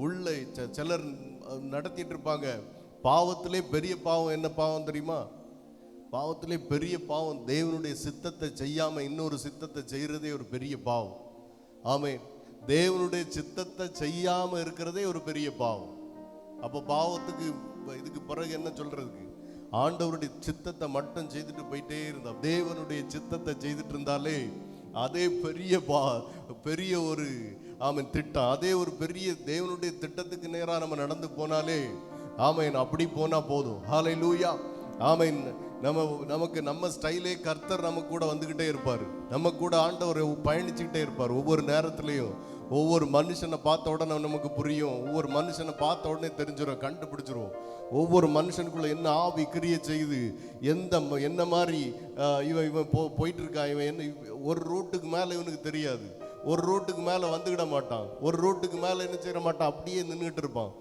உள்ள சிலர் நடத்திட்டு இருப்பாங்க. பாவத்திலே பெரிய பாவம் என்ன பாவம் தெரியுமா? பாவத்திலே பெரிய பாவம் தேவனுடைய சித்தத்தை செய்யாம இன்னொரு சித்தத்தை செய்யறதே ஒரு பெரிய பாவம். ஆமென். தேவனுடைய சித்தத்தை செய்யாம இருக்கிறதே ஒரு பெரிய பாவம். அப்போ பாவத்துக்கு இதுக்கு பிறகு என்ன சொல்றதுக்கு? ஆண்டவருடைய சித்தத்தை மட்டும் செய்துட்டு போயிட்டே இருந்தா, தேவனுடைய சித்தத்தை செய்துட்டு இருந்தாலே அதே பெரிய ஒரு ஆமென் திட்டம். அதே ஒரு பெரிய தேவனுடைய திட்டத்துக்கு நேரா நம்ம நடந்து போனாலே ஆமென், அப்படி போனா போதும். ஹல்லேலூயா. ஆமென். நமக்கு நம்ம ஸ்டைலே கர்த்தர் நம்ம கூட வந்துகிட்டே இருப்பாரு. நம்ம கூட ஆண்டவர் பயணிச்சுக்கிட்டே இருப்பார். ஒவ்வொரு நேரத்திலையும் ஒவ்வொரு மனுஷனை பார்த்த உடனே நமக்கு புரியும். ஒவ்வொரு மனுஷனை பார்த்த உடனே தெரிஞ்சிடும், கண்டுபிடிச்சிரும். ஒவ்வொரு மனுஷனுக்குள்ள என்ன ஆவி கிரியை செய்யுது, என்ன மாதிரி இவன் போயிட்டு இருக்கான். இவன் என்ன ஒரு ரூட்டுக்கு மேலே இவனுக்கு தெரியாது. ஒரு ரூட்டுக்கு மேலே வந்துக்கிட மாட்டான். ஒரு ரூட்டுக்கு மேலே என்ன செய்ய மாட்டான், அப்படியே நின்றுட்டு இருப்பான்.